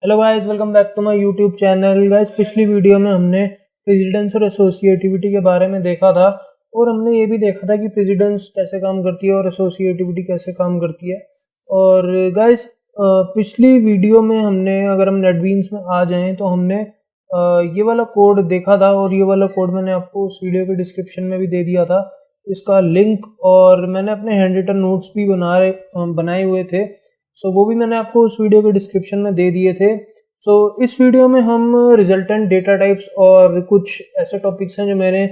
Hello guys, welcome back to my YouTube channel. Guys, पिछली video में हमने precedence और एसोसिएटिविटी के बारे में देखा था और हमने ये भी देखा था कि प्रेसिडेंस कैसे काम करती है और एसोसिएटिविटी कैसे काम करती है। और गाइस, पिछली वीडियो में हमने, अगर हम नेटबीन्स में आ जाएं तो हमने ये वाला कोड देखा था और ये वाला कोड मैंने आपको उस वीडियो के डिस्क्रिप्शन में भी दे दिया था, इसका लिंक। और मैंने अपने हैंड रिटन नोट्स भी बनाए हुए थे, सो वो भी मैंने आपको उस वीडियो के डिस्क्रिप्शन में दे दिए थे। सो इस वीडियो में हम रिजल्टेंट डेटा टाइप्स और कुछ ऐसे टॉपिक्स हैं जो मेरे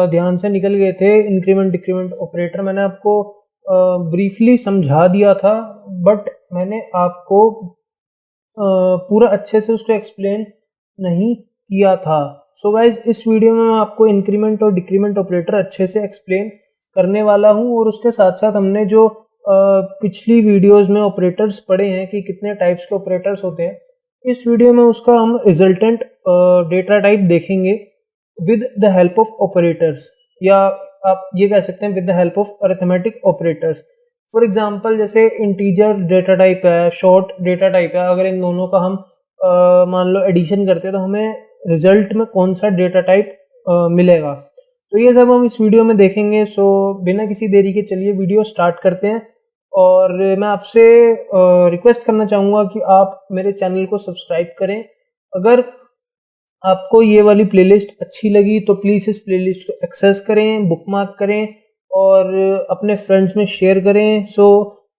ध्यान से निकल गए थे। इंक्रीमेंट डिक्रीमेंट ऑपरेटर मैंने आपको ब्रीफली समझा दिया था, बट मैंने आपको पूरा अच्छे से उसको एक्सप्लेन नहीं किया था। सो गाइज, इस वीडियो में मैं आपको इंक्रीमेंट और डिक्रीमेंट ऑपरेटर अच्छे से एक्सप्लेन करने वाला हूँ। और उसके साथ साथ हमने जो पिछली वीडियोस में ऑपरेटर्स पढ़े हैं कि कितने टाइप्स के ऑपरेटर्स होते हैं, इस वीडियो में उसका हम रिजल्टेंट डेटा टाइप देखेंगे with the help of operators, या आप ये कह सकते हैं with the help of arithmetic operators. For example, जैसे इंटीजर डेटा टाइप है, शॉर्ट डेटा टाइप है, अगर इन दोनों का हम मान लो एडिशन करते हैं तो हमें रिजल्ट में कौन सा डेटा टाइप मिलेगा। तो ये सब हम इस वीडियो में देखेंगे। सो बिना किसी देरी के चलिए वीडियो स्टार्ट करते हैं। और मैं आपसे रिक्वेस्ट करना चाहूँगा कि आप मेरे चैनल को सब्सक्राइब करें। अगर आपको ये वाली प्लेलिस्ट अच्छी लगी तो प्लीज़ इस प्लेलिस्ट को एक्सेस करें, बुकमार्क करें और अपने फ्रेंड्स में शेयर करें। सो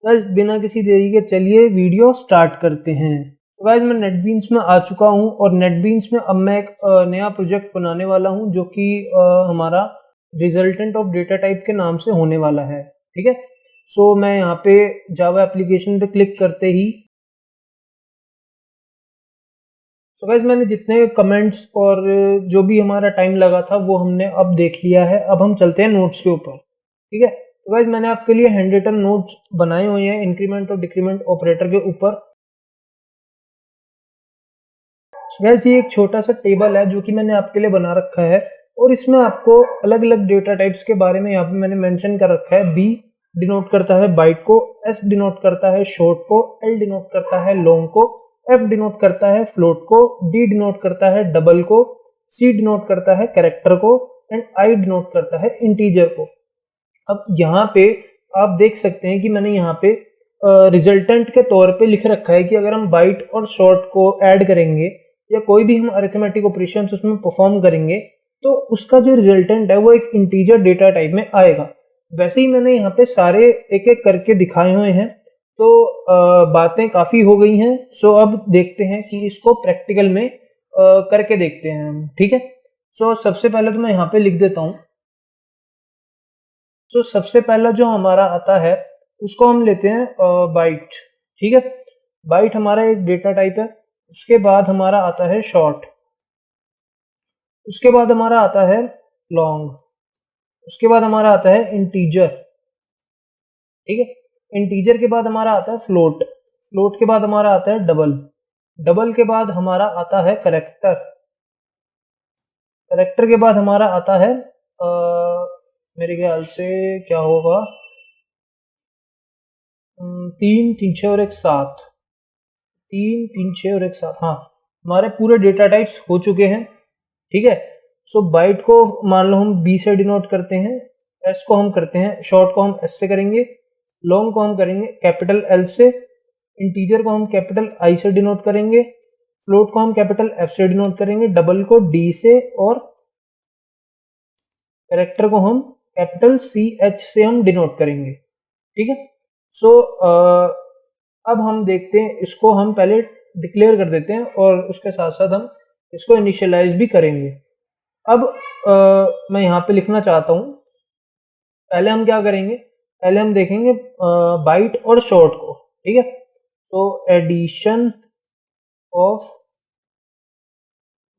बस बिना किसी देरी के चलिए वीडियो स्टार्ट करते हैं। तो गाइस, मैं नेटबीन्स में आ चुका हूँ और नेटबीन्स में अब मैं एक नया प्रोजेक्ट बनाने वाला हूँ जो कि हमारा रिजल्टेंट ऑफ डेटा टाइप के नाम से होने वाला है। ठीक है, सो मैं यहाँ पे जावा एप्लीकेशन पे क्लिक करते ही, सो गाइस, मैंने जितने कमेंट्स और जो भी हमारा टाइम लगा था वो हमने अब देख लिया है। अब हम चलते हैं नोट्स के ऊपर। ठीक है, तो गाइस, मैंने आपके लिए हैंड रिटन नोट्स बनाए हुए हैं इंक्रीमेंट और डिक्रीमेंट ऑपरेटर के ऊपर। वैसे ये एक छोटा सा टेबल है जो कि मैंने आपके लिए बना रखा है और इसमें आपको अलग अलग डेटा टाइप्स के बारे में यहाँ पे मैंने मेंशन कर रखा है। बी डिनोट करता है बाइट को, एस डिनोट करता है शॉर्ट को, एल डिनोट करता है लॉन्ग को, एफ डिनोट करता है फ्लोट को, डी डिनोट करता है डबल को, सी डिनोट करता है कैरेक्टर को एंड आई डिनोट करता है इंटीजर को। अब यहाँ पे आप देख सकते हैं कि मैंने यहाँ पे रिजल्टेंट के तौर पे लिख रखा है कि अगर हम बाइट और शॉर्ट को ऐड करेंगे या कोई भी हम अरिथमेटिक ऑपरेशंस उसमें परफॉर्म करेंगे तो उसका जो रिजल्टेंट है वो एक इंटीजर डेटा टाइप में आएगा। वैसे ही मैंने यहाँ पे सारे एक एक करके दिखाए हुए हैं। तो बातें काफ़ी हो गई हैं। सो अब देखते हैं कि इसको प्रैक्टिकल में करके देखते हैं हम। ठीक है, सो सबसे पहले तो मैं यहाँ पे लिख देता हूँ। सो सबसे पहला जो हमारा आता है उसको हम लेते हैं बाइट। ठीक है, बाइट हमारा एक डेटा टाइप है। उसके बाद हमारा आता है शॉर्ट, उसके बाद हमारा आता है लॉन्ग, उसके बाद हमारा आता है इंटीजर। ठीक है, इंटीजर के बाद हमारा आता है फ्लोट, फ्लोट के बाद हमारा आता है डबल, डबल के बाद हमारा आता है करेक्टर, करेक्टर के बाद हमारा आता है मेरे ख्याल से क्या होगा, 3 3 6 और एक 7, 3 3 6 और एक 7। हाँ, हमारे पूरे डेटा टाइप्स हो चुके हैं। ठीक है, सो बाइट को मान लो हम बी से डिनोट करते हैं, एस को हम करते हैं, शॉर्ट को हम एस से करेंगे, लॉन्ग को हम करेंगे कैपिटल एल से, इंटीजर को हम कैपिटल आई से डिनोट करेंगे, फ्लोट को हम कैपिटल एफ से डिनोट करेंगे, डबल को डी से और कैरेक्टर को हम कैपिटल सी एच से हम डिनोट करेंगे। ठीक है, सो अब हम देखते हैं, इसको हम पहले डिक्लेयर कर देते हैं और उसके साथ साथ हम इसको इनिशियलाइज भी करेंगे। अब मैं यहाँ पे लिखना चाहता हूँ, पहले हम क्या करेंगे, पहले हम देखेंगे बाइट और शॉर्ट को। ठीक है, तो addition of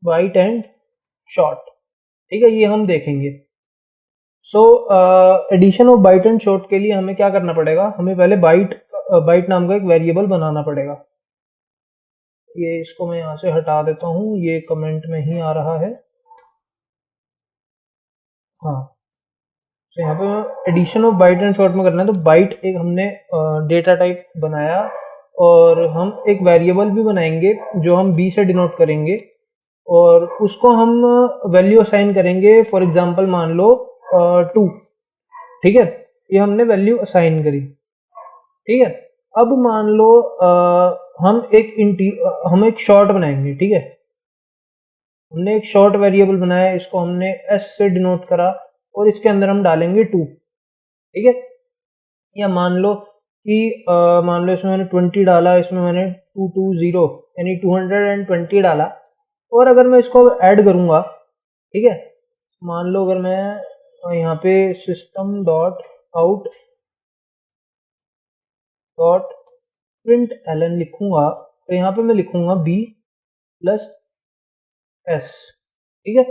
byte and short, ठीक है, ये हम देखेंगे। So addition of byte and short के लिए हमें क्या करना पड़ेगा, हमें पहले बाइट नाम का एक वेरिएबल बनाना पड़ेगा। ये इसको मैं यहाँ से हटा देता हूँ, ये कमेंट में ही आ रहा है। हाँ, तो यहाँ पे addition of byte and short में करना है। तो बाइट एक हमने डेटा टाइप बनाया और हम एक वेरिएबल भी बनाएंगे जो हम b से डिनोट करेंगे और उसको हम वैल्यू असाइन करेंगे। फॉर एग्जांपल मान लो 2, ठीक है, ये हमने वैल्यू असाइन करी, ठीक है। अब मान लो हम एक शॉर्ट बनाएंगे, ठीक है। हमने एक शॉर्ट वेरिएबल बनाया, इसको हमने s से डिनोट करा और इसके अंदर हम डालेंगे 2, ठीक है। या मान लो कि मान लो इसमें मैंने 20 डाला, इसमें मैंने 220 यानी 220 डाला। और अगर मैं इसको ऐड करूँगा, ठीक है, मान लो अगर मैं यहाँ पे system dot out dot println लिखूंगा तो यहाँ पे मैं लिखूंगा b प्लस s, ठीक है।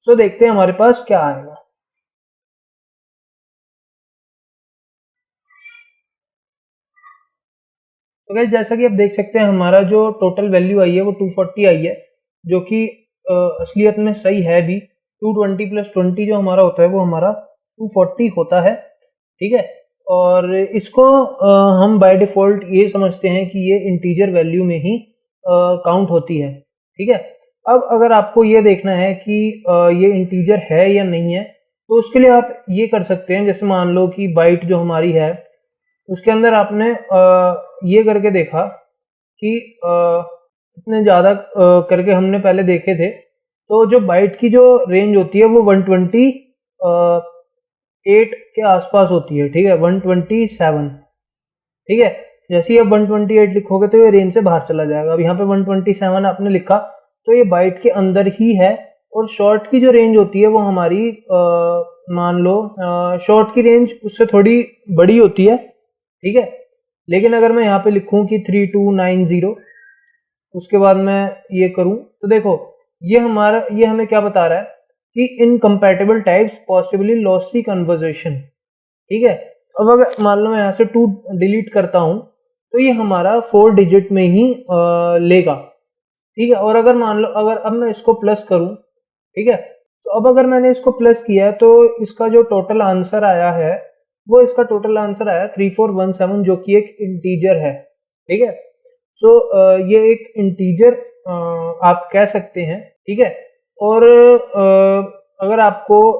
सो देखते हैं हमारे पास क्या आएगा। तो गाइस जैसा कि आप देख सकते हैं हमारा जो टोटल वैल्यू आई है वो 240 आई है, जो कि असलियत में सही है भी। 220 प्लस 20 जो हमारा होता है वो हमारा 240 होता है, ठीक है। और इसको हम बाय डिफ़ॉल्ट ये समझते हैं कि ये इंटीजर वैल्यू में ही काउंट होती है, ठीक है। अब अगर आपको ये देखना है कि ये इंटीजर है या नहीं है, तो उसके लिए आप ये कर सकते हैं, जैसे मान लो कि बाइट जो हमारी है उसके अंदर आपने ये करके देखा कि इतने ज़्यादा करके हमने पहले देखे थे, तो जो बाइट की जो रेंज होती है वो 128 के आसपास होती है, ठीक है, 127, ठीक है। जैसे ही आप 128 लिखोगे तो ये रेंज से बाहर चला जाएगा। अब यहाँ पे 127 आपने लिखा तो ये बाइट के अंदर ही है। और शॉर्ट की जो रेंज होती है वो हमारी मान लो शॉर्ट की रेंज उससे थोड़ी बड़ी होती है, ठीक है। लेकिन अगर मैं यहाँ पे लिखूँ कि 3290 उसके बाद मैं ये करूँ तो देखो ये हमें क्या बता रहा है कि incompatible types possibly lossy conversation, ठीक है। अब अगर मान लो मैं यहाँ से 2 डिलीट करता हूँ तो ये हमारा 4 डिजिट में ही लेगा, ठीक है। और अगर मान लो अगर अब मैं इसको प्लस करूँ, ठीक है, तो अब अगर मैंने इसको प्लस किया तो इसका जो टोटल आंसर आया है वो इसका टोटल आंसर आया 3417, जो कि एक इंटीजर है, ठीक है। सो ये एक इंटीजर आप कह सकते हैं, ठीक है। और अगर आपको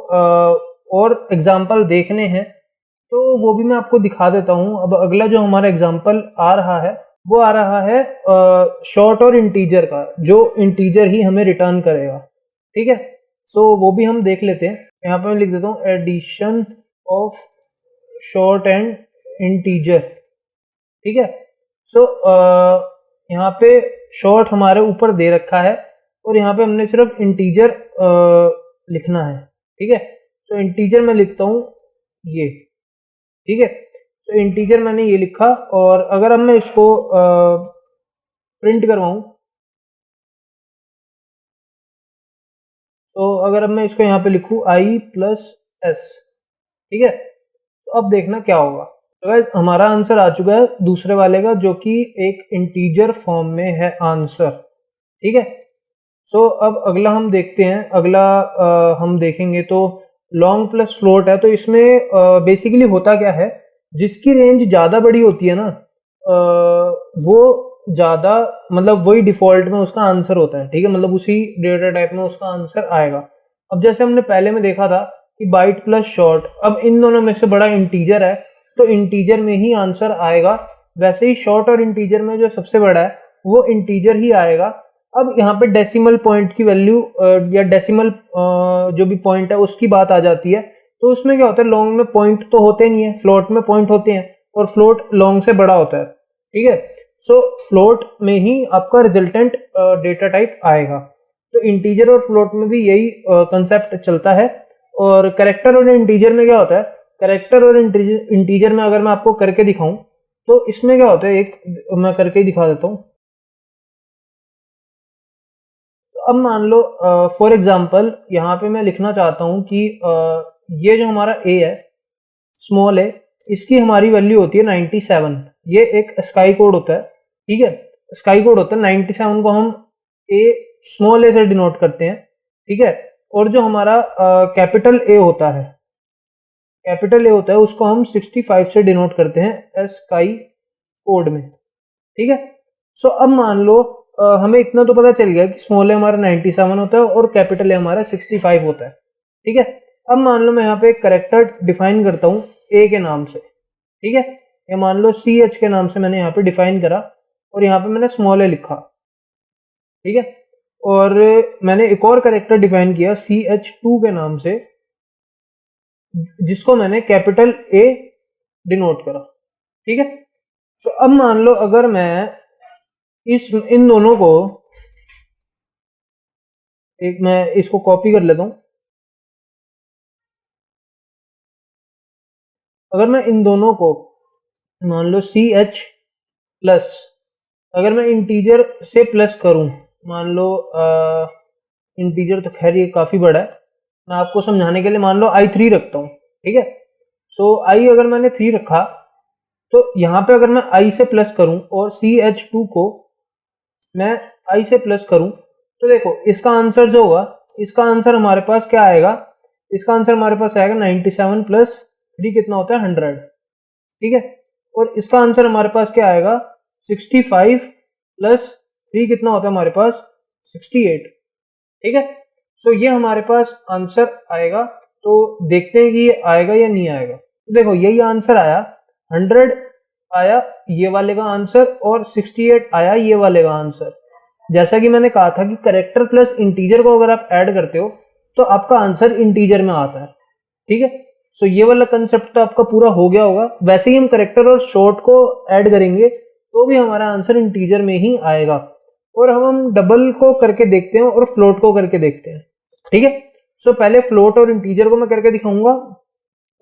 और एग्जाम्पल देखने हैं तो वो भी मैं आपको दिखा देता हूँ। अब अगला जो हमारा एग्जाम्पल आ रहा है वो आ रहा है शॉर्ट और इंटीजर का, जो इंटीजर ही हमें रिटर्न करेगा, ठीक है। सो वो भी हम देख लेते हैं। यहाँ पे मैं लिख देता हूँ addition of short and integer, ठीक है। सो यहाँ पे शॉर्ट हमारे ऊपर दे रखा है और यहाँ पे हमने सिर्फ इंटीजर लिखना है, ठीक है। तो इंटीजर में लिखता हूँ ये, ठीक है। तो इंटीजर मैंने ये लिखा और अगर अब मैं इसको प्रिंट करवाऊँ तो अगर अब मैं इसको यहाँ पे लिखूँ i प्लस s, ठीक है, तो अब देखना क्या होगा। तो गाइस हमारा आंसर आ चुका है दूसरे वाले का, जो कि एक इंटीजर फॉर्म में है आंसर, ठीक है। सो अब अगला हम देखते हैं। अगला हम देखेंगे तो लॉन्ग प्लस फ्लोट है। तो इसमें बेसिकली होता क्या है, जिसकी रेंज ज़्यादा बड़ी होती है ना वो ज़्यादा मतलब वही डिफ़ॉल्ट में उसका आंसर होता है, ठीक है, मतलब उसी डेटा टाइप में उसका आंसर आएगा। अब जैसे हमने पहले में देखा था कि बाइट प्लस शॉर्ट, अब इन दोनों में से बड़ा इंटीजर है तो इंटीजर में ही आंसर आएगा। वैसे ही शॉर्ट और इंटीजर में जो सबसे बड़ा है वो इंटीजर ही आएगा। अब यहाँ पे डेसिमल पॉइंट की वैल्यू या डेसिमल जो भी पॉइंट है उसकी बात आ जाती है। तो उसमें क्या होता है, लॉन्ग में पॉइंट तो होते नहीं है, फ्लोट में पॉइंट होते हैं और फ्लोट लॉन्ग से बड़ा होता है, ठीक है। सो फ्लोट में ही आपका रिजल्टेंट डेटा टाइप आएगा। तो इंटीजर और फ्लोट में भी यही कंसेप्ट चलता है। और कैरेक्टर और इंटीजर में क्या होता है, कैरेक्टर और इंटीजर में अगर मैं आपको करके दिखाऊं तो इसमें क्या होता है, एक मैं करके ही दिखा देता हूँ। अब मान लो फॉर एग्जांपल यहाँ पे मैं लिखना चाहता हूँ कि ये जो हमारा a है, स्मॉल a, इसकी हमारी वैल्यू होती है 97। ये एक स्काई कोड होता है, ठीक है, स्काई कोड होता है। 97 को हम a स्मॉल a से डिनोट करते हैं, ठीक है। और जो हमारा कैपिटल A होता है, कैपिटल A होता है, उसको हम 65 से डिनोट करते हैं स्काई कोड में, ठीक है। सो अब मान लो हमें इतना तो पता चल गया कि स्मॉल ए हमारा 97 होता है और कैपिटल ए हमारा 65 होता है। ठीक है। अब मान लो मैं यहाँ पे एक करेक्टर डिफाइन करता हूँ ए के नाम से। ठीक है, या मान लो सी एच के नाम से मैंने यहाँ पे डिफाइन करा और यहाँ पे मैंने स्मॉल ए लिखा। ठीक है, और मैंने एक और करेक्टर डिफाइन किया CH2 के नाम से, जिसको मैंने कैपिटल ए डिनोट करा। ठीक है, तो अब मान लो अगर मैं इन दोनों को मैं इसको कॉपी कर लेता हूं। अगर मैं इन दोनों को मान लो CH प्लस, अगर मैं इंटीजर से प्लस करूं, मान लो इंटीजर तो खैर ये काफी बड़ा है, मैं आपको समझाने के लिए मान लो I3 रखता हूं। ठीक है, सो I अगर मैंने 3 रखा तो यहां पे अगर मैं I से प्लस करूं और CH2 को मैं I से प्लस करूं तो देखो इसका आंसर जो होगा, इसका आंसर हमारे पास क्या आएगा, इसका आंसर हमारे पास आएगा 97 प्लस 3 कितना होता है 100। ठीक है, और इसका आंसर हमारे पास क्या आएगा 65 प्लस 3 कितना होता है हमारे पास 68। ठीक है, सो ये हमारे पास आंसर आएगा। तो देखते हैं कि ये आएगा या नहीं आएगा। तो देखो यही आंसर आया, 100 आया ये वाले का आंसर और 68 आया ये वाले का आंसर। जैसा कि मैंने कहा था कि करेक्टर प्लस इंटीजर को अगर आप ऐड करते हो तो आपका आंसर इंटीजर में आता है। ठीक है, सो ये वाला कंसेप्ट तो आपका पूरा हो गया होगा। वैसे ही हम करेक्टर और शॉर्ट को ऐड करेंगे तो भी हमारा आंसर इंटीजर में ही आएगा। और हम डबल को करके देखते हैं और फ्लोट को करके देखते हैं। ठीक है, सो पहले फ्लोट और इंटीजर को मैं करके दिखाऊंगा,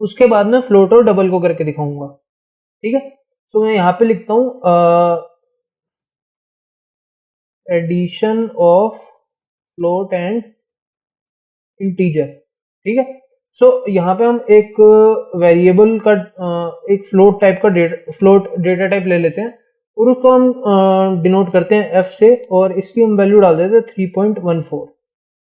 उसके बाद में फ्लोट और डबल को करके दिखाऊंगा। ठीक है, सो मैं यहां पे लिखता हूं addition of float and integer. ठीक है, सो यहाँ पे हम एक वेरिएबल का एक फ्लोट डेटा टाइप ले लेते हैं और उसको हम डिनोट करते हैं f से और इसकी हम वैल्यू डाल देते हैं 3.14।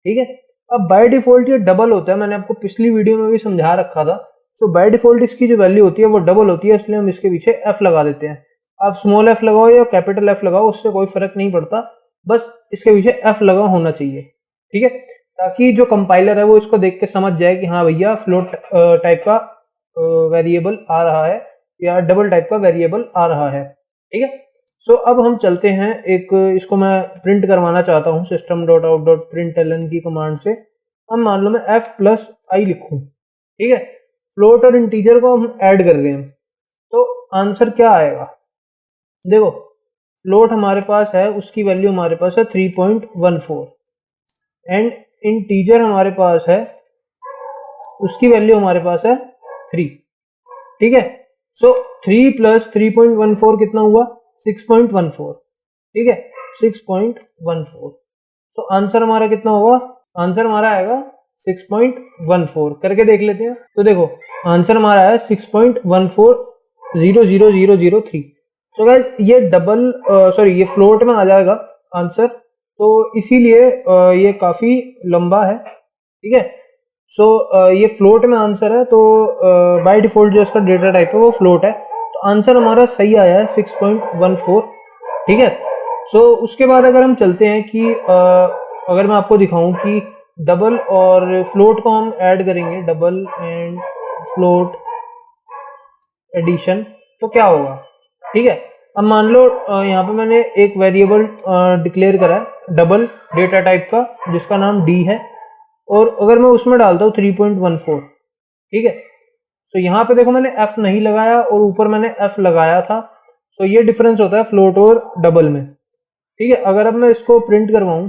ठीक है, अब बाय डिफॉल्ट ये डबल होता है, मैंने आपको पिछली वीडियो में भी समझा रखा था। सो बाय डिफॉल्ट इसकी जो वैल्यू होती है वो डबल होती है, इसलिए हम इसके पीछे f लगा देते हैं। आप स्मॉल f लगाओ या कैपिटल F लगाओ उससे कोई फर्क नहीं पड़ता, बस इसके पीछे f लगा होना चाहिए। ठीक है, ताकि जो कंपाइलर है वो इसको देख के समझ जाए कि हाँ भैया फ्लोट टाइप का वेरिएबल आ रहा है या डबल टाइप का वेरिएबल आ रहा है। ठीक है, सो अब हम चलते हैं, एक इसको मैं प्रिंट करवाना चाहता हूँ system.out.println की कमांड से। अब मान लो मैं f प्लस आई लिखूं। ठीक है, फ्लोट और इंटीजर को हम ऐड कर रहे हैं तो आंसर क्या आएगा। देखो फ्लोट हमारे पास है, उसकी वैल्यू हमारे पास है 3.14 एंड इंटीजर हमारे पास है, उसकी वैल्यू हमारे पास है 3। ठीक है, सो 3 प्लस 3.14 कितना हुआ 6.14। ठीक है, 6.14। तो आंसर हमारा कितना होगा, आंसर हमारा आएगा 6.14। करके देख लेते हैं। तो देखो आंसर हमारा है 6.14000003। सो गाइस ये डबल ये फ्लोट में आ जाएगा आंसर, तो इसीलिए ये काफी लंबा है। ठीक है, सो ये फ्लोट में आंसर है, तो बाय डिफॉल्ट जो इसका डेटा टाइप है वो फ्लोट है, तो आंसर हमारा सही आया है 6.14। ठीक है, सो उसके बाद अगर हम चलते हैं कि अगर मैं आपको दिखाऊं कि डबल और फ्लोट को हम ऐड करेंगे, डबल एंड फ्लोट एडिशन, तो क्या होगा। ठीक है, अब मान लो यहाँ पे मैंने एक वेरिएबल डिक्लेयर करा है डबल डेटा टाइप का जिसका नाम d है, और अगर मैं उसमें डालता हूँ 3.14। ठीक है, तो यहाँ पे देखो मैंने f नहीं लगाया और ऊपर मैंने f लगाया था, तो ये डिफरेंस होता है फ्लोट और डबल में। ठीक है, अगर अब मैं इसको प्रिंट करवाऊं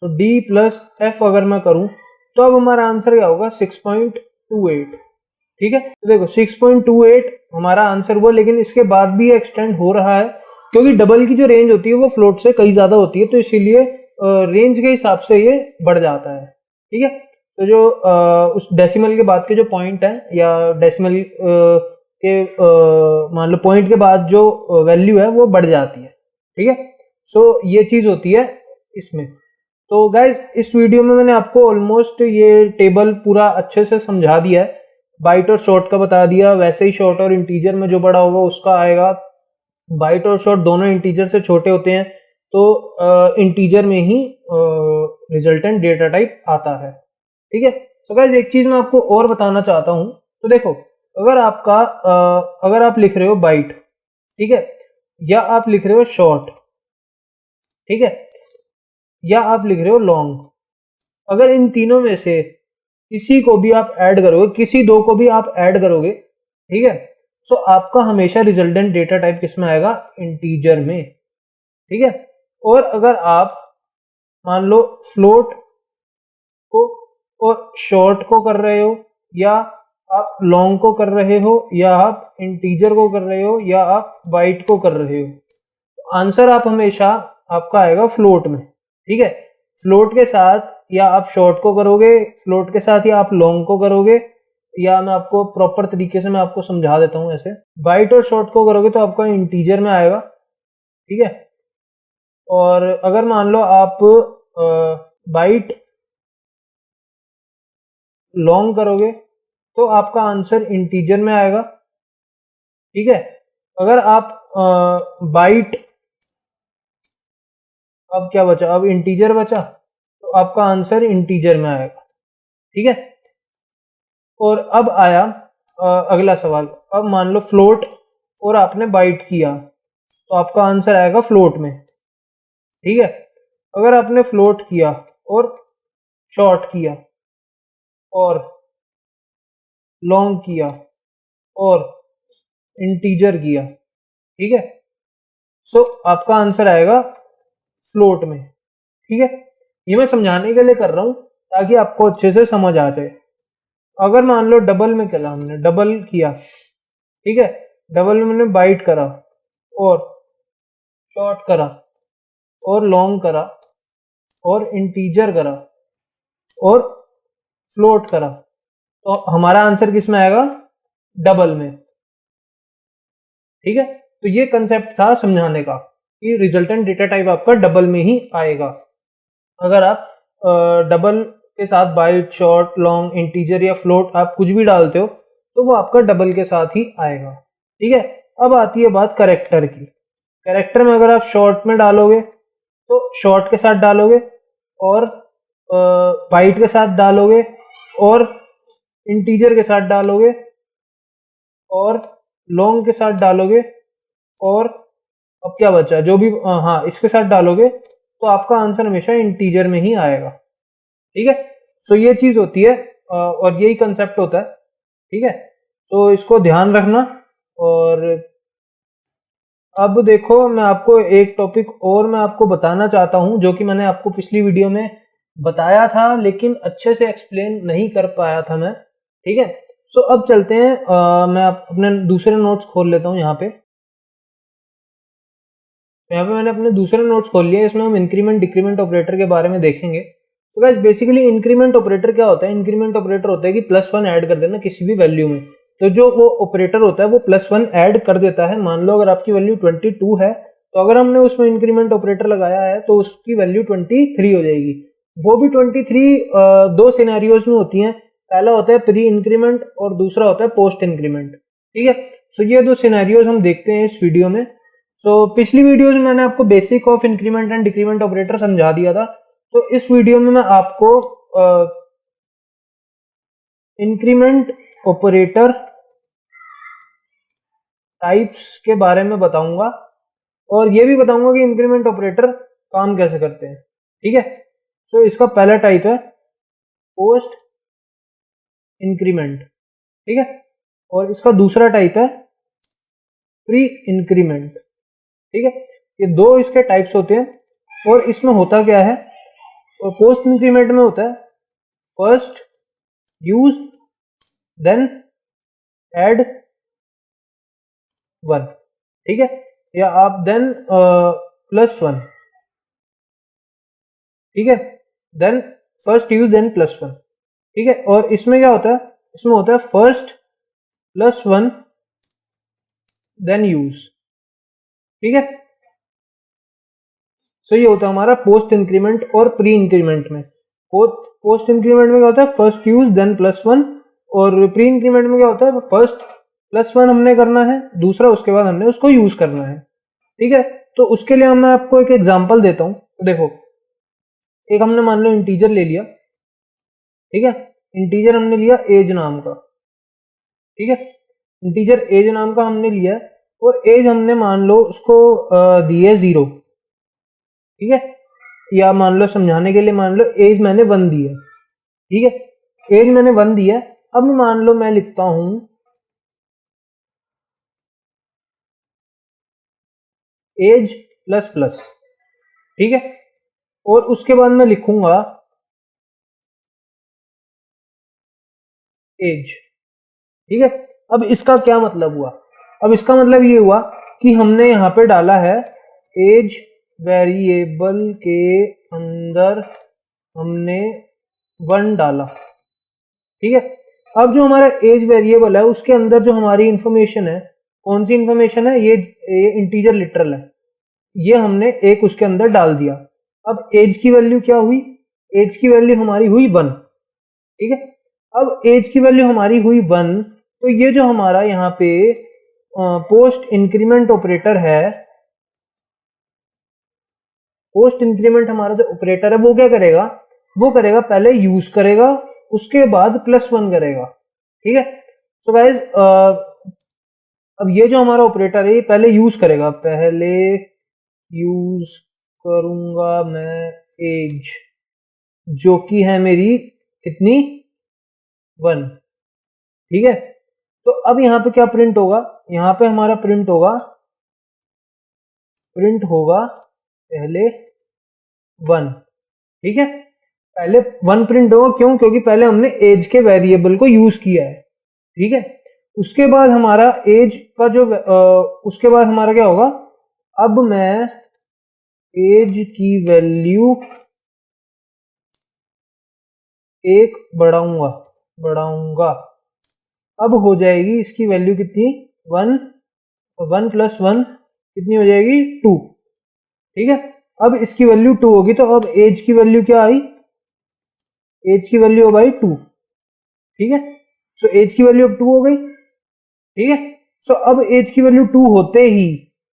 तो d प्लस f अगर मैं करूं तो अब हमारा आंसर क्या होगा 6.28। ठीक है, तो देखो 6.28 हमारा आंसर हुआ, लेकिन इसके बाद भी एक्सटेंड हो रहा है क्योंकि डबल की जो रेंज होती है वो फ्लोट से कई ज्यादा होती है, तो इसीलिए रेंज के हिसाब से ये बढ़ जाता है। ठीक है, तो जो उस डेसिमल के बाद के जो पॉइंट है या डेसिमल के मान लो पॉइंट के बाद जो वैल्यू है वो बढ़ जाती है। ठीक है, सो ये चीज होती है इसमें। तो गाइज इस वीडियो में मैंने आपको ऑलमोस्ट ये टेबल पूरा अच्छे से समझा दिया है। बाइट और शॉर्ट का बता दिया, वैसे ही शॉर्ट और इंटीजर में जो बड़ा होगा उसका आएगा। बाइट और शॉर्ट दोनों इंटीजर से छोटे होते हैं, तो इंटीजर में ही रिजल्टेंट डेटा टाइप आता है। ठीक है। तो गाइस एक चीज मैं आपको और बताना चाहता हूं। तो देखो, अगर आप लिख रहे हो बाइट, ठीक है, या आप लिख रहे हो शॉर्ट, ठीक है, या आप लिख रहे हो लॉन्ग, अगर इन तीनों में से किसी को भी आप ऐड करोगे, किसी दो को भी आप ऐड करोगे, ठीक है, तो आपका हमेशा रिजल्टेंट डेटा टाइप किस में आएगा? इंटीजर में। ठीक है। और अगर आप मान लो फ्लोट को और शॉर्ट को कर रहे हो, या आप लॉन्ग को कर रहे हो, या आप इंटीजर को कर रहे हो, या आप बाइट को कर रहे हो, तो आंसर आप हमेशा आपका आएगा फ्लोट में। ठीक है। फ्लोट के साथ या आप शॉर्ट को करोगे, फ्लोट के साथ या आप लॉन्ग को करोगे, या मैं आपको प्रॉपर तरीके से मैं आपको समझा देता हूं। ऐसे बाइट और शॉर्ट को करोगे तो आपका इंटीजर में आएगा। ठीक है। और अगर मान लो आप बाइट लॉन्ग करोगे तो आपका आंसर इंटीजर में आएगा। ठीक है। अगर आप बाइट, अब क्या बचा? अब इंटीजर बचा, तो आपका आंसर इंटीजर में आएगा। ठीक है। और अब आया अगला सवाल। अब मान लो फ्लोट और आपने बाइट किया, तो आपका आंसर आएगा फ्लोट में। ठीक है। अगर आपने फ्लोट किया और शॉर्ट किया और लॉन्ग किया और इंटीजर किया, ठीक है, सो आपका आंसर आएगा फ्लोट में। ठीक है। ये मैं समझाने के लिए कर रहा हूं ताकि आपको अच्छे से समझ आ जाए। अगर मान लो डबल में करा, हमने डबल किया, ठीक है, डबल में मैंने बाइट करा और शॉर्ट करा और लॉन्ग करा और इंटीजर करा और फ्लोट करा, तो हमारा आंसर किस में आएगा? डबल में। ठीक है। तो ये कंसेप्ट था समझाने का कि रिजल्टेंट डेटा टाइप आपका डबल में ही आएगा। अगर आप डबल के साथ बाइट, शॉर्ट, लॉन्ग, इंटीजर या फ्लोट आप कुछ भी डालते हो तो वो आपका डबल के साथ ही आएगा। ठीक है। अब आती है बात कैरेक्टर की। कैरेक्टर में अगर आप शॉर्ट में डालोगे तो शॉर्ट के साथ डालोगे, और बाइट के साथ डालोगे, और इंटीजर के साथ डालोगे, और लॉन्ग के साथ डालोगे, और अब क्या बचा? जो भी हाँ, इसके साथ डालोगे तो आपका आंसर हमेशा इंटीजर में ही आएगा। ठीक है। सो ये चीज होती है और यही कंसेप्ट होता है। ठीक है। तो इसको ध्यान रखना। और अब देखो, मैं आपको एक टॉपिक और मैं आपको बताना चाहता हूं, जो कि मैंने आपको पिछली वीडियो में बताया था लेकिन अच्छे से एक्सप्लेन नहीं कर पाया था मैं। ठीक है। सो अब चलते हैं, मैं अपने दूसरे नोट्स खोल लेता हूं। यहाँ पे मैंने अपने दूसरे नोट्स खोल लिया। इसमें हम इंक्रीमेंट डिक्रीमेंट ऑपरेटर के बारे में देखेंगे। तो गाइस बेसिकली इंक्रीमेंट ऑपरेटर क्या होता है? इंक्रीमेंट ऑपरेटर होता है कि +1 ऐड कर देना किसी भी वैल्यू में। तो जो वो ऑपरेटर होता है वो +1 ऐड कर देता है। मान लो अगर आपकी वैल्यू 22 है, तो अगर हमने उसमें इंक्रीमेंट ऑपरेटर लगाया है तो उसकी वैल्यू 23 हो जाएगी। वो भी 23 दो सिनेरियोज में होती हैं। पहला होता है प्री इंक्रीमेंट और दूसरा होता है पोस्ट इंक्रीमेंट। ठीक है। सो ये दो सिनेरियोज हम देखते हैं इस वीडियो में। सो पिछली वीडियोज में मैंने आपको basic of increment and decrement operator समझा दिया था। तो इस वीडियो में मैं आपको इंक्रीमेंट ऑपरेटर टाइप्स के बारे में बताऊंगा, और ये भी बताऊंगा कि इंक्रीमेंट ऑपरेटर काम कैसे करते हैं। ठीक है। तो इसका पहला टाइप है पोस्ट इंक्रीमेंट। ठीक है। और इसका दूसरा टाइप है प्री इंक्रीमेंट। ठीक है। ये दो इसके टाइप्स होते हैं। और इसमें होता क्या है? पोस्ट इंक्रीमेंट में होता है फर्स्ट यूज देन ऐड 1। ठीक है। या आप देन +1। ठीक है। Then first use then +1। ठीक है। और इसमें क्या होता है? इसमें होता है फर्स्ट +1 देन यूज। ठीक है। सो ये होता है हमारा पोस्ट इंक्रीमेंट और प्री इंक्रीमेंट में। पोस्ट इंक्रीमेंट में क्या होता है? फर्स्ट यूज देन +1, और प्री इंक्रीमेंट में क्या होता है, फर्स्ट +1 हमने करना है, दूसरा उसके बाद हमने उसको यूज करना है। ठीक है, तो उसके लिए मैं आपको एक एग्जांपल देता हूँ। तो देखो, एक हमने मान लो इंटीजर ले लिया। ठीक है, इंटीजर हमने लिया एज नाम का। ठीक है, इंटीजर एज नाम का हमने लिया और एज हमने मान लो उसको दी है 0। ठीक है, या मान लो समझाने के लिए मान लो एज मैंने 1 दी है। ठीक है, एज मैंने 1 दी है। अब मान लो मैं लिखता हूं एज प्लस प्लस। ठीक है, और उसके बाद मैं लिखूंगा एज। ठीक है, अब इसका क्या मतलब हुआ, अब इसका मतलब ये हुआ कि हमने यहां पे डाला है एज वेरिएबल के अंदर हमने 1 डाला। ठीक है, अब जो हमारा एज वेरिएबल है उसके अंदर जो हमारी इंफॉर्मेशन है, कौन सी इंफॉर्मेशन है, ये इंटीजर लिटरल है, ये हमने एक उसके अंदर डाल दिया। अब एज की वैल्यू क्या हुई, एज की वैल्यू हमारी हुई 1। ठीक है, अब एज की वैल्यू हमारी हुई 1, तो ये जो हमारा यहाँ पे पोस्ट इंक्रीमेंट ऑपरेटर है, पोस्ट इंक्रीमेंट हमारा जो ऑपरेटर है वो क्या करेगा, वो करेगा पहले यूज करेगा, उसके बाद +1 करेगा। ठीक है, सो गाइज अब ये जो हमारा ऑपरेटर है ये पहले यूज करेगा, पहले यूज करूंगा मैं एज, जो कि है मेरी कितनी 1। ठीक है, तो अब यहाँ पे क्या प्रिंट होगा, यहाँ पे हमारा प्रिंट होगा पहले 1। ठीक है, पहले 1 प्रिंट होगा, क्यों, क्योंकि पहले हमने एज के वेरिएबल को यूज किया है। ठीक है, उसके बाद हमारा एज का जो उसके बाद हमारा क्या होगा, अब मैं एज की वैल्यू 1 बढ़ाऊंगा, अब हो जाएगी इसकी वैल्यू कितनी 1, 1 + 1 कितनी हो जाएगी 2। ठीक है, अब इसकी वैल्यू 2 होगी, तो अब एज की वैल्यू क्या आई, एज की वैल्यू हो भाई 2। ठीक है, सो एज की वैल्यू अब 2 हो गई। ठीक है, सो अब एज की वैल्यू 2 होते ही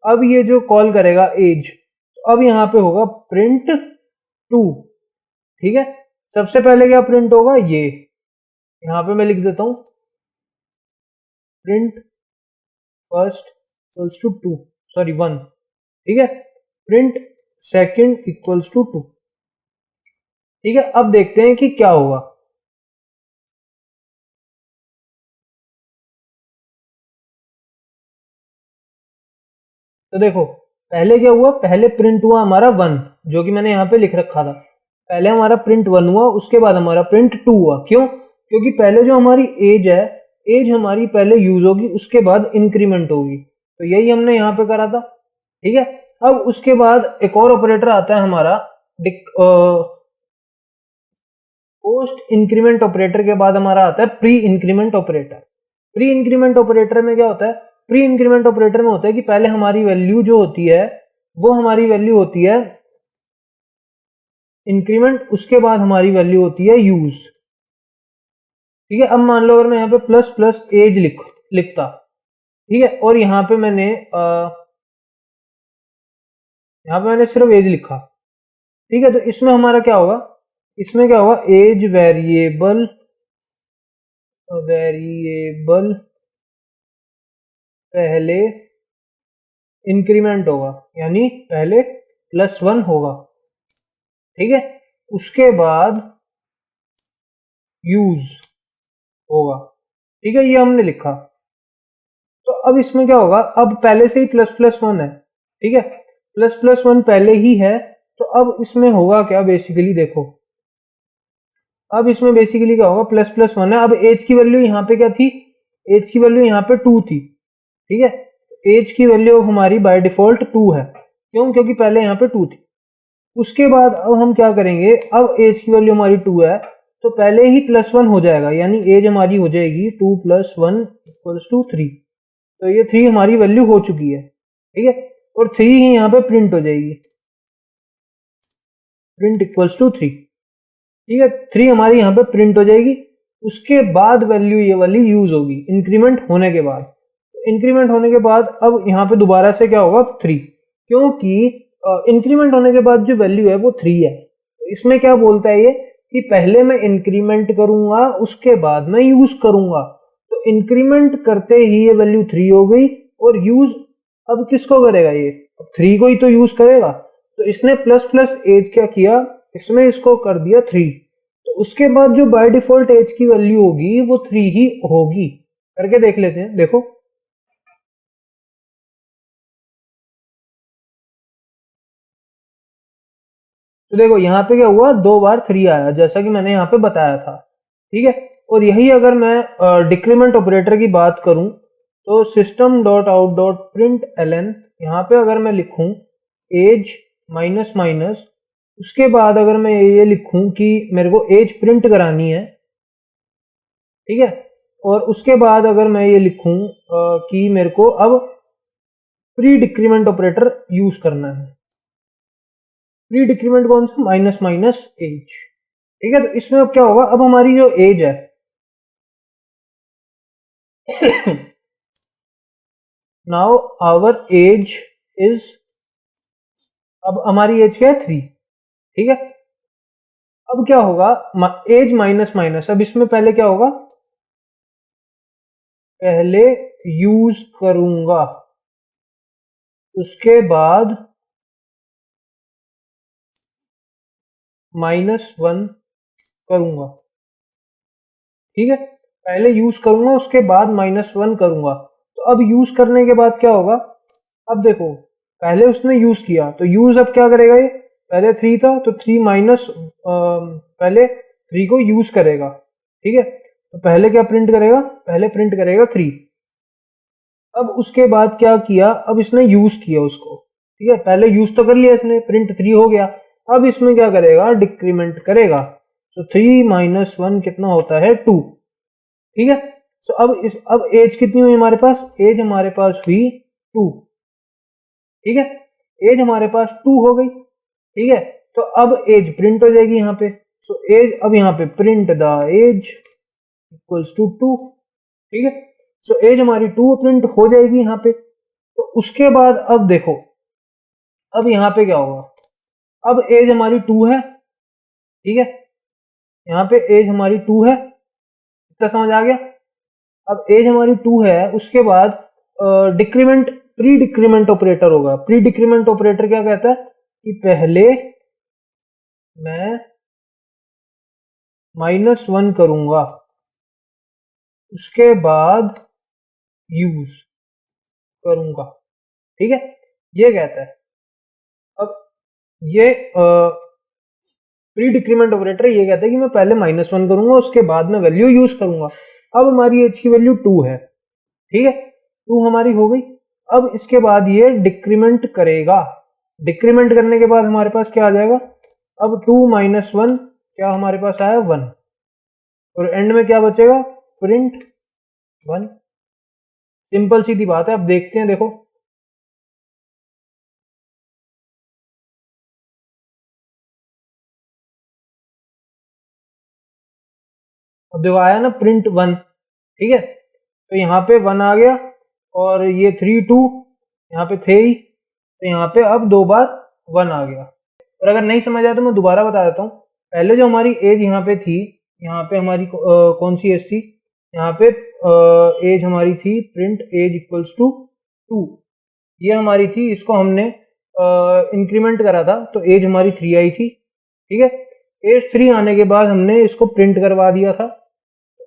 अब ये जो कॉल करेगा एज, तो अब यहाँ पे होगा प्रिंट 2। ठीक है, सबसे पहले क्या प्रिंट होगा, ये यहाँ पे मैं लिख देता हूं print first equals to 2, sorry 1। ठीक है, प्रिंट सेकंड इक्वल्स टू 2। ठीक है, अब देखते हैं कि क्या होगा। तो देखो, पहले क्या हुआ, पहले प्रिंट हुआ हमारा 1, जो कि मैंने यहाँ पे लिख रखा था। पहले हमारा प्रिंट 1 हुआ, उसके बाद हमारा प्रिंट 2 हुआ। क्यों, क्योंकि पहले जो हमारी एज है, एज हमारी पहले यूज होगी, उसके बाद इंक्रीमेंट होगी, तो यही हमने यहाँ पे करा था। ठीक है, अब उसके बाद एक और ऑपरेटर आता है हमारा पोस्ट इंक्रीमेंट ऑपरेटर के बाद हमारा आता है pre increment operator. Pre increment operator में क्या होता है, प्री इंक्रीमेंट ऑपरेटर में होता है कि पहले हमारी वैल्यू जो होती है वो हमारी वैल्यू होती है इंक्रीमेंट, उसके बाद हमारी वैल्यू होती है यूज। ठीक है, अब मान लो अगर मैं यहाँ पे प्लस प्लस एज लिखता। ठीक है, और यहाँ पे मैंने सिर्फ एज लिखा। ठीक है, तो इसमें हमारा क्या होगा, इसमें क्या होगा, एज वेरिएबल पहले इंक्रीमेंट होगा, यानी पहले +1 होगा। ठीक है, उसके बाद यूज होगा। ठीक है, ये हमने लिखा। तो अब इसमें क्या होगा, अब पहले से ही ++1 है। ठीक है, ++1 पहले ही है, तो अब इसमें होगा क्या, बेसिकली देखो, अब इसमें बेसिकली क्या होगा, ++1 है। अब एज की वैल्यू यहाँ पे क्या थी, एज की वैल्यू यहाँ पे 2 थी। ठीक है, एज की वैल्यू हमारी बाय डिफॉल्ट 2 है। क्यों, क्योंकि पहले यहाँ पे 2 थी। उसके बाद अब हम क्या करेंगे, अब एज की वैल्यू हमारी 2 है, तो पहले ही +1 हो जाएगा, यानी एज हमारी हो जाएगी 2 + 1 = 3। तो ये 3 हमारी वैल्यू हो चुकी है। ठीक है, और 3 ही यहाँ पे प्रिंट हो जाएगी, प्रिंट = 3। ठीक है, 3 हमारी यहाँ पे प्रिंट हो जाएगी। उसके बाद वैल्यू ये वाली यूज होगी इंक्रीमेंट होने के बाद। इंक्रीमेंट होने के बाद अब यहाँ पे दोबारा से क्या होगा 3, क्योंकि इंक्रीमेंट होने के बाद जो वैल्यू है वो 3 है। इसमें क्या बोलता है ये कि पहले मैं इंक्रीमेंट करूंगा उसके बाद मैं यूज करूंगा। तो इंक्रीमेंट करते ही ये वैल्यू 3 हो गई और यूज अब किसको करेगा, ये 3 को ही तो यूज करेगा। तो इसने प्लस प्लस एज क्या किया, इसमें इसको कर दिया 3। तो उसके बाद जो बाय डिफॉल्ट एज की वैल्यू होगी वो 3 ही होगी। करके देख लेते हैं, देखो तो देखो यहाँ पे क्या हुआ, 2 बार 3 आया जैसा कि मैंने यहाँ पे बताया था, ठीक है। और यही अगर मैं डिक्रीमेंट ऑपरेटर की बात करूं तो system dot out dot println, यहाँ पे अगर मैं लिखूं एज माइनस माइनस, उसके बाद अगर मैं ये लिखूं कि मेरे को एज प्रिंट करानी है, ठीक है, और उसके बाद अगर मैं ये लिखूं कि मेरे को अब प्री डिक्रीमेंट ऑपरेटर यूज करना है। प्री डिक्रीमेंट कौन सा, माइनस माइनस एज, ठीक है। तो इसमें अब क्या होगा, अब हमारी जो एज है नाउ आवर एज इज, अब हमारी एज क्या है 3, ठीक है। अब क्या होगा, एज माइनस माइनस, अब इसमें पहले क्या होगा, पहले यूज करूंगा उसके बाद -1 करूंगा, ठीक है। पहले यूज करूंगा उसके बाद -1 करूंगा। तो अब यूज करने के बाद क्या होगा, अब देखो पहले उसने यूज किया तो यूज अब क्या करेगा, ये पहले 3 था तो 3 माइनस पहले 3 को यूज करेगा, ठीक है। तो पहले क्या प्रिंट करेगा, पहले प्रिंट करेगा 3। अब उसके बाद क्या किया, अब इसने यूज किया उसको, ठीक है। पहले यूज तो कर लिया इसने, प्रिंट 3 हो गया। अब इसमें क्या करेगा, डिक्रीमेंट करेगा। तो 3 माइनस 1 कितना होता है 2, ठीक है। सो अब एज कितनी हुई हमारे पास, एज हमारे पास हुई 2, ठीक है। एज हमारे पास 2 हो गई, ठीक है। तो अब एज प्रिंट हो जाएगी यहाँ पे। सो एज अब यहाँ पे print the age equals to 2, ठीक है। सो एज हमारी 2 प्रिंट हो जाएगी यहाँ पे। तो उसके बाद अब देखो, अब यहाँ पे क्या होगा, अब एज हमारी 2 है, ठीक है। यहाँ पे एज हमारी 2 है, इतना समझ आ गया। अब एज हमारी 2 है, उसके बाद डिक्रीमेंट, प्री डिक्रीमेंट ऑपरेटर होगा। प्री डिक्रीमेंट ऑपरेटर क्या कहता है कि पहले मैं -1 करूंगा उसके बाद यूज करूंगा, ठीक है, ये कहता है। अब ये प्री डिक्रीमेंट ऑपरेटर ये कहता है कि मैं पहले -1 करूंगा उसके बाद मैं वैल्यू यूज करूंगा। अब हमारी एज की वैल्यू 2 है, ठीक है, 2 हमारी हो गई। अब इसके बाद ये डिक्रीमेंट करेगा। डिक्रीमेंट करने के बाद हमारे पास क्या आ जाएगा, अब 2 माइनस 1 क्या हमारे पास आया 1, और एंड में क्या बचेगा, प्रिंट 1। सिंपल सीधी बात है। अब देखते हैं, देखो अब देखो आया ना प्रिंट 1, ठीक है। तो यहाँ पे 1 आ गया और ये 3 2 यहाँ पे थे ही, तो यहाँ पे अब 2 बार 1 आ गया। और अगर नहीं समझ आया तो मैं दोबारा बता देता हूँ। पहले जो हमारी एज यहाँ पे थी, यहाँ पे हमारी कौन सी एज थी, यहाँ पे एज हमारी थी प्रिंट एज इक्वल्स टू 2, ये हमारी थी। इसको हमने इंक्रीमेंट करा था तो एज हमारी 3 आई थी, ठीक है। एज 3 आने के बाद हमने इसको प्रिंट करवा दिया था।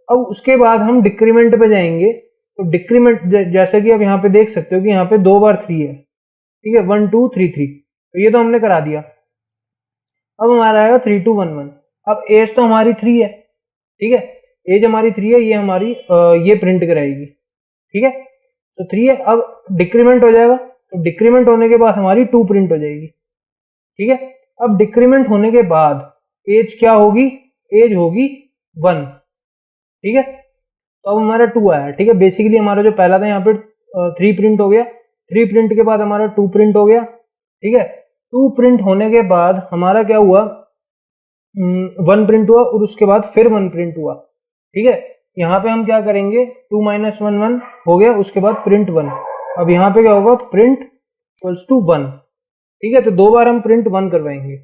अब उसके बाद हम डिक्रीमेंट पे जाएंगे। तो डिक्रीमेंट जैसे कि आप यहाँ पे देख सकते हो कि यहाँ पे 2 बार 3 है, ठीक है, 1 2 3 3, तो ये तो हमने करा दिया। अब हमारा आएगा 3 2 1 1। अब एज तो हमारी 3 है, ठीक है, एज हमारी 3 है, ये हमारी ये प्रिंट कराएगी, ठीक है। तो 3 है, अब डिक्रीमेंट हो जाएगा। तो डिक्रीमेंट होने के बाद हमारी 2 प्रिंट हो जाएगी, ठीक है। अब डिक्रीमेंट होने के बाद एज क्या होगी, एज होगी 1, ठीक है। तो अब हमारा 2 आया, ठीक है। बेसिकली हमारा जो पहला था यहाँ पे 3 प्रिंट हो गया, 3 प्रिंट के बाद हमारा 2 प्रिंट हो गया, ठीक है। 2 प्रिंट होने के बाद हमारा क्या हुआ, 1 प्रिंट हुआ और उसके बाद फिर 1 प्रिंट हुआ। ठीक है, यहाँ पे हम क्या करेंगे, 2 - 1 1 हो गया, उसके बाद प्रिंट 1। अब यहाँ पे क्या होगा, प्रिंट इक्वल्स टू 1। ठीक है, तो 2 बार हम प्रिंट 1 करवाएंगे।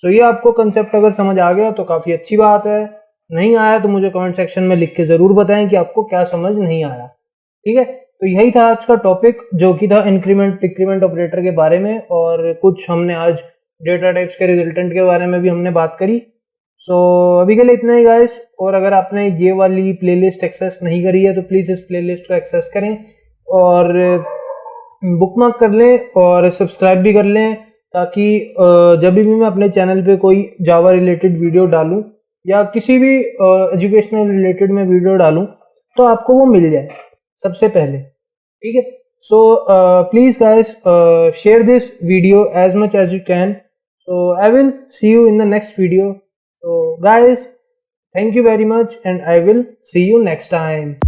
सो ये आपको कंसेप्ट अगर समझ आ गया तो काफ़ी अच्छी बात है, नहीं आया तो मुझे कमेंट सेक्शन में लिख के ज़रूर बताएं कि आपको क्या समझ नहीं आया। ठीक है, तो यही था आज का टॉपिक, जो कि था इंक्रीमेंट डिक्रीमेंट ऑपरेटर के बारे में, और कुछ हमने आज डेटा टाइप्स के रिजल्टेंट के बारे में भी हमने बात करी। सो अभी के लिए इतना ही गाइस, और अगर आपने ये वाली प्लेलिस्ट एक्सेस नहीं करी है तो प्लीज़ इस प्लेलिस्ट को एक्सेस करें और बुकमार्क कर लें और सब्सक्राइब भी कर लें, ताकि जब भी मैं अपने चैनल पे कोई जावा रिलेटेड वीडियो डालूं या किसी भी एजुकेशनल रिलेटेड में वीडियो डालूं तो आपको वो मिल जाए सबसे पहले। ठीक है, so please guys share this video as much as you can. So I will see you in the next video. So guys, thank you very much and I will see you next time.